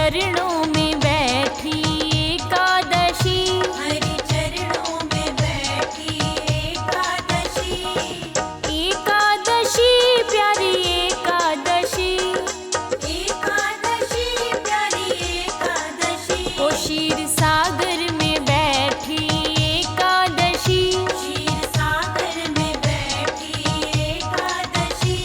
चरणों में बैठी एकादशी, हरि चरणों में बैठी एकादशी। एकादशी प्यारी एकादशी, एकादशी प्यारी एकादशी। ओ क्षीर सागर में बैठी एकादशी, क्षीर सागर में बैठी एकादशी।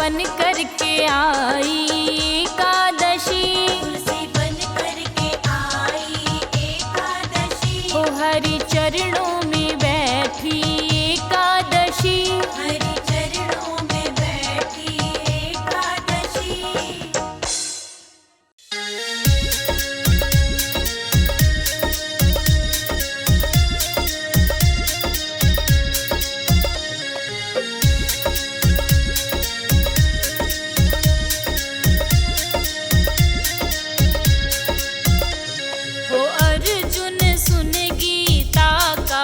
बन करके आई एकादशी, तुलसी बन करके आई एकादशी, ओ हरि चरणों में बैठी एकादशी। हरि चरणों में बैठी एकादशी। हो अर्जुन सुन गीता का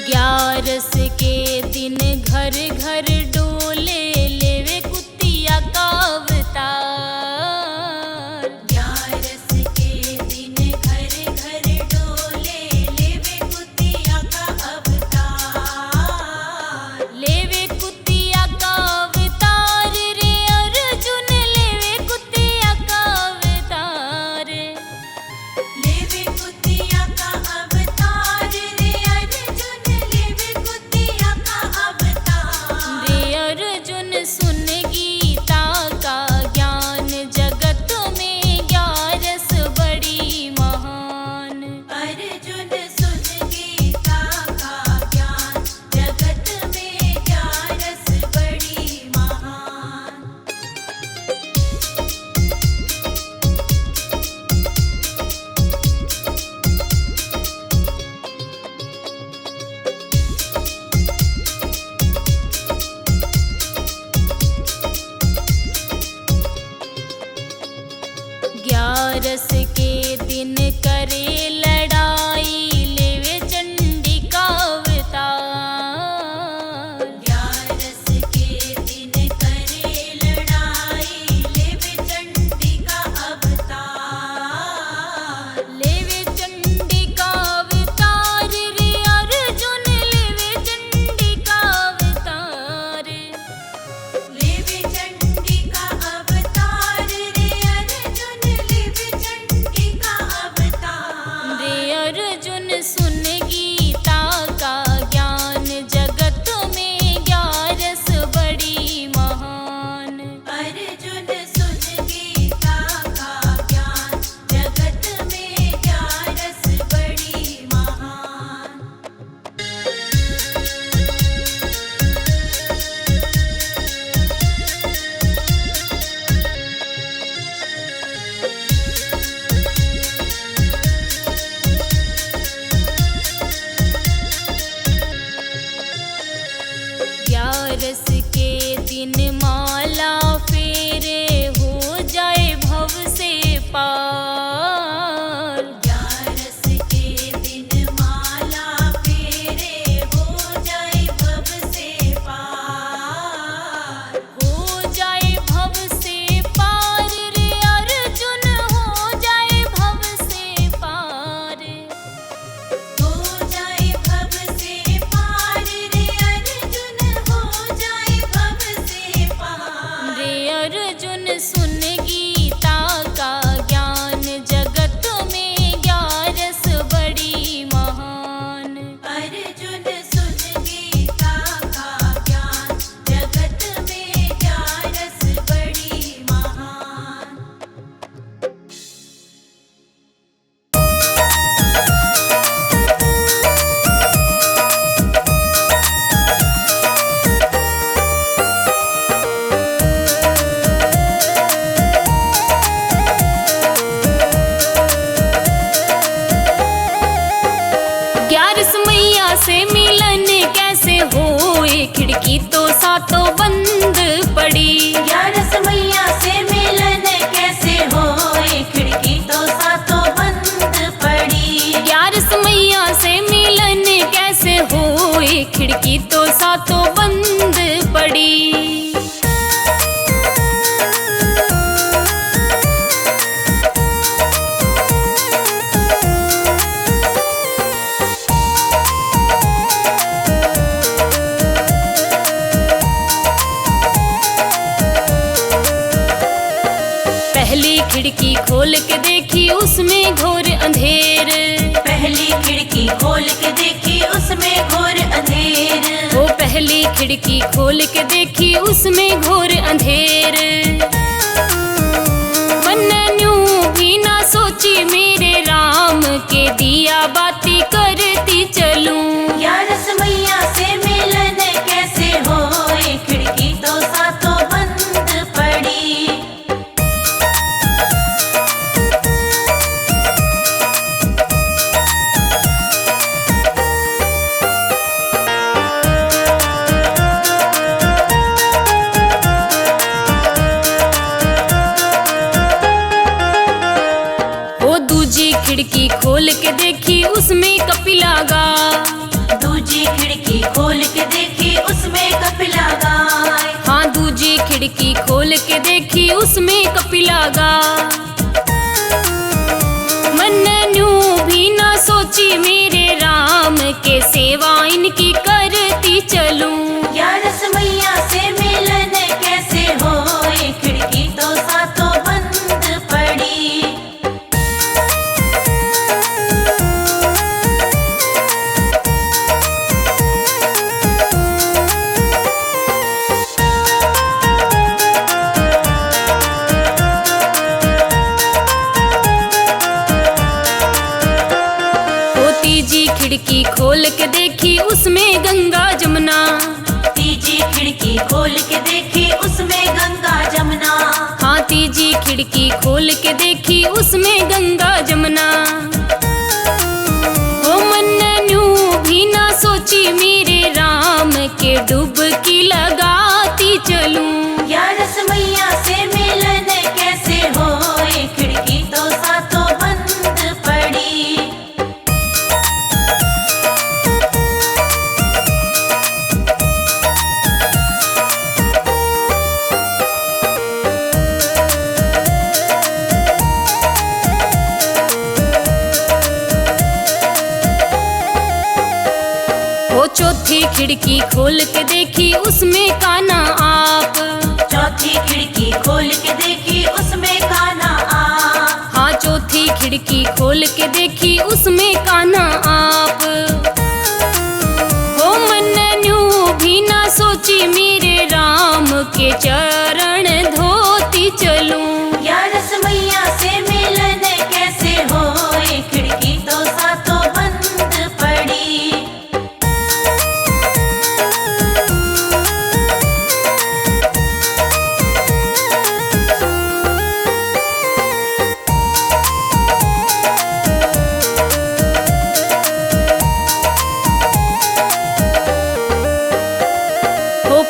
ग्यारस के दिन घर घर डोले लेवे कुतिया का अवतार। ग्यारस के दिन घर घर डोले लेवे कुतिया का अवतार। लेवे कुतिया का अवतार रे अर्जुन लेवे कुतिया का अवतार। लेवे कुतिया का अवतार रे अर्जुन लेवे कुतिया का अवतार। रे अर्जुन सुन गीता का ज्ञान जगत में ग्यारस बड़ी महान। अर्जुन सुन गीता का ज्ञान जगत में ग्यारस बड़ी महान। ग्यारस के दिन करे लड़ाई लेवे चंडी का अवतार। ग्यारस के दिन करे लड़ाई लेवे चंडी का अवतार। लेवे चंडी का अवतार रे अर्जुन लेवे चंडी का अवतार। लेवे चंडी का अवतार रे अर्जुन लेवे चंडी का अवतार। रे अर्जुन सुन गीता का ज्ञान जगत में ग्यारस बड़ी महान। अर्जुन सुन गीता का ज्ञान जगत में ग्यारस बड़ी महान। ग्यारस के दिन माला फेरे हो जाए भव से पार। ग्यारस के दिन माला फेरे हो जाए भव से पार। हो जाए भव से पार रे अर्जुन हो जाए भव से पार। हो जाए भव से पार रे अर्जुन हो जाए भव से पार। रे अर्जुन सुन गीता का ज्ञान जगत में ग्यारस बड़ी महान। अर्जुन सुन गीता का ज्ञान जगत में ग्यारस बड़ी महान। ग्यारस मैया से मिलन कैसे होए खिड़की तो सातों बंद पड़ी। ग्यारस मैया से मिलन कैसे होए खिड़की तो सातों बंद पड़ी। ग्यारस मैया से मिलन कैसे होए खिड़की तो सातों बंद पड़ी। पहली खिड़की खोल के देखी उसमें घोर अंधेर। पहली खिड़की खोल के देखी उसमें घोर अंधेर। वो पहली खिड़की खोल के देखी उसमें घोर अंधेर। मन यूं भी ना सोची मेरे राम के दिया बाती करती चलूं। ग्यारस मैया से मिलन कैसे होए खिड़की तो सातों बंद पड़ी। खिड़की खोल के देखी उसमें कपिला गा। दूजी खिड़की खोल के देखी उसमें कपिला गाय। हाँ दूजी खिड़की खोल के देखी उसमें कपिला गाय। मन न्यूं भी ना सोची मेरे राम के सेवा इनकी करती चलूं। या रसमैया से मिलन कैसे होए, खिड़की तो सातों बंद पड़ी। तीजी खिड़की खोल के देखी उसमें गंगा जमुना। तीजी खिड़की खोल के देखी उसमें गंगा जमुना। हाँ तीजी खिड़की खोल के देखी उसमें गंगा जमुना। ओ मन न्यूं भी ना सोची मेरे राम के डुबकी लगाती चलूं। या रसमैया से मिलन कैसे होए, खिड़की तो सातों बंद पड़ी। चौथी खिड़की खोल के देखी उसमें कान्हा आप। चौथी खिड़की खोल के देखी उसमें कान्हा आप। हाँ चौथी खिड़की खोल के देखी उसमें कान्हा आप। ओ मन न्यूं भी ना सोची मेरे राम के चरण धोती चलूं। या रसमैया से मिलन कैसे होए, खिड़की तो सातों बंद पड़ी।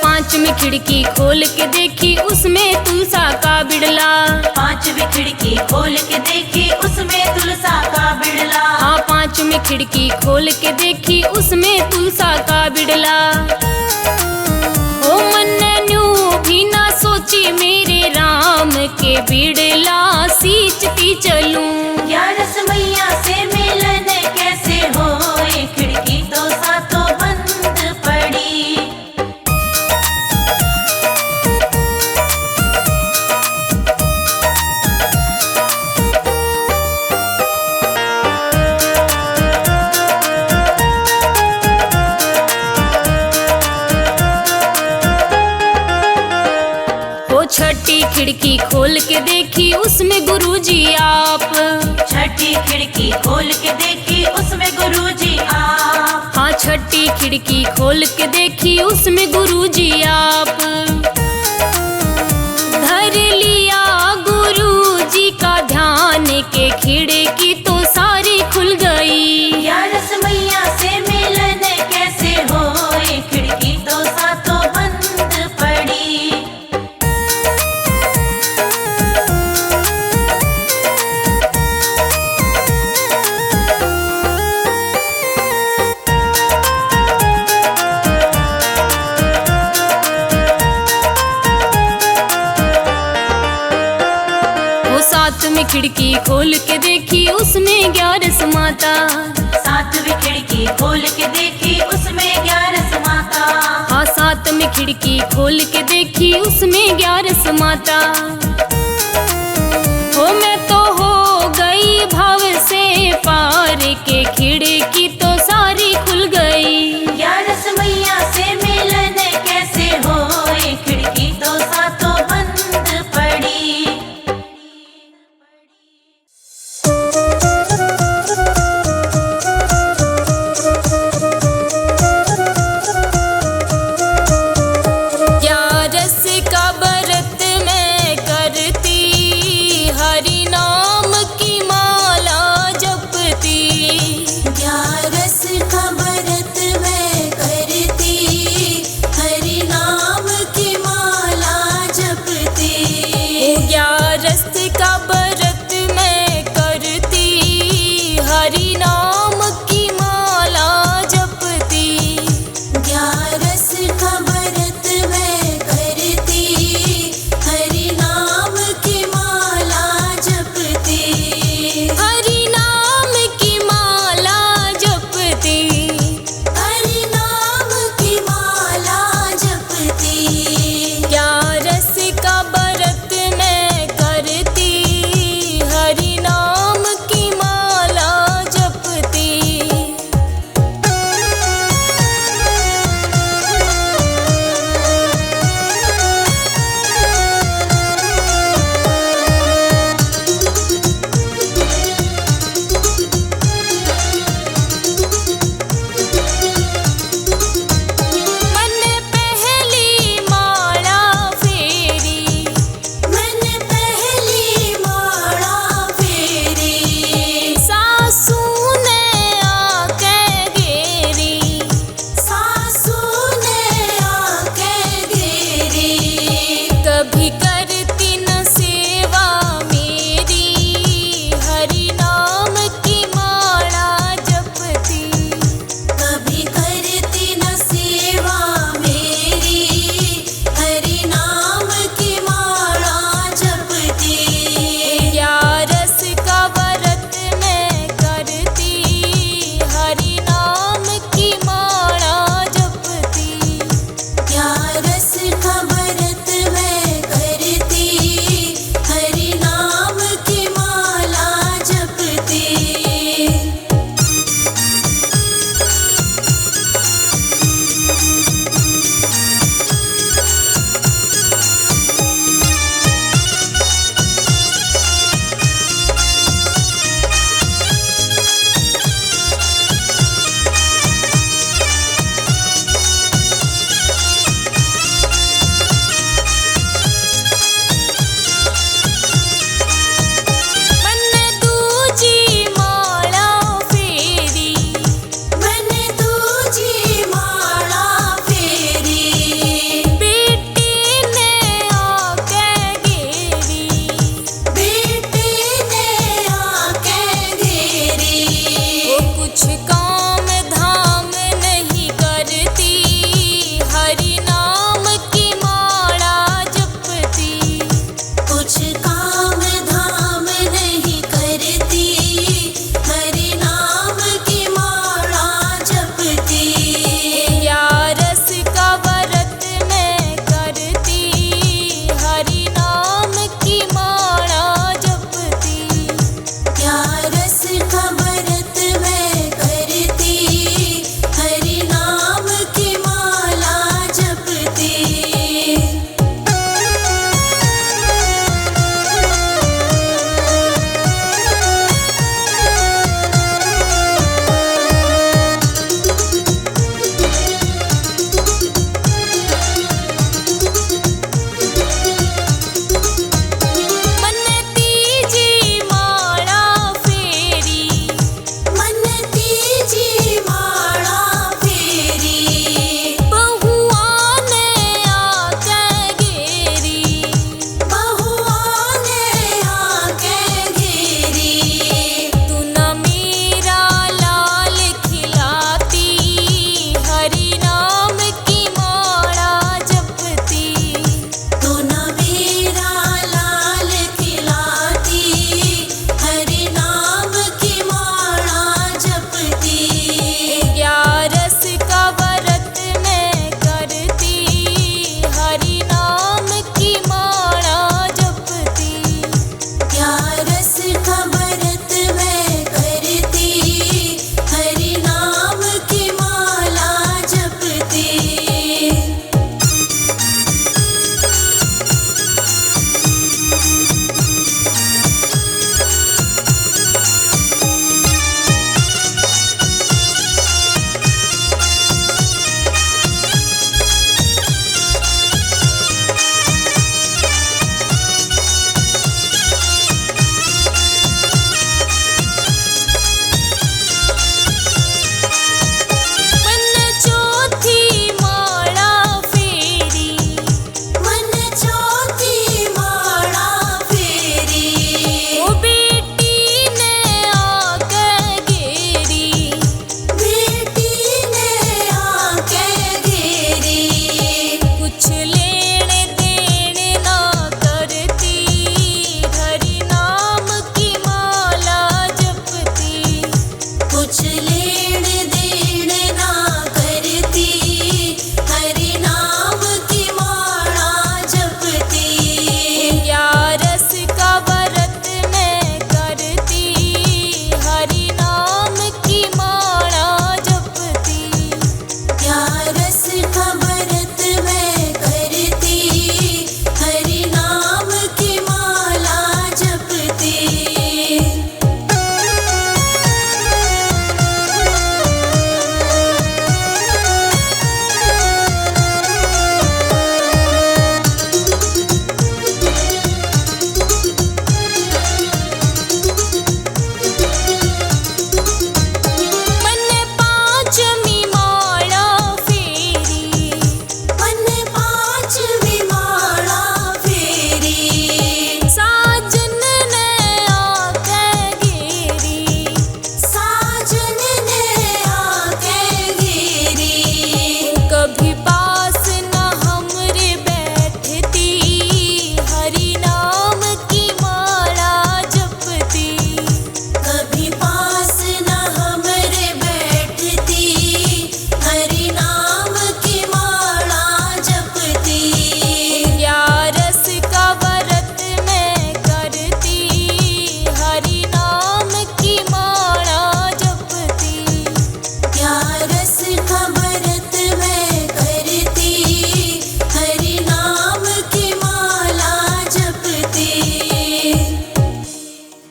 पांचवी खिड़की खोल के देखी उसमें तुलसा का बिड़ला। पांचवी खिड़की खोल के देखी उसमें तुलसा का बिड़ला। हाँ पांचवी खिड़की खोल के देखी उसमें तुलसा का बिड़ला। ओ मन न्यूं भी ना सोची मेरे राम के बिड़ला सींचती चलूं। या रसमैया से मिलन कैसे होए, खिड़की तो सातों बंद पड़ी। छठी खिड़की खोल के देखी उसमें गुरुजी आप। छठी खिड़की खोल के देखी उसमें गुरुजी आप। हाँ छठी खिड़की खोल के देखी उसमें गुरुजी आप। धर लिया गुरुजी का ध्यान के खिड़की तो सारी खुल गई। या रसमैया से मिलन कैसे होए, खिड़की तो सातों बंद पड़ी। सातवीं खिड़की खोल के देखी उसमें 11 माता। सातवीं खिड़की खोल के देखी उसमें 11 माता। हाँ सातवीं खिड़की खोल के देखी उसमें 11 माता। हो मैं तो हो गई भाव से पार के खिड़की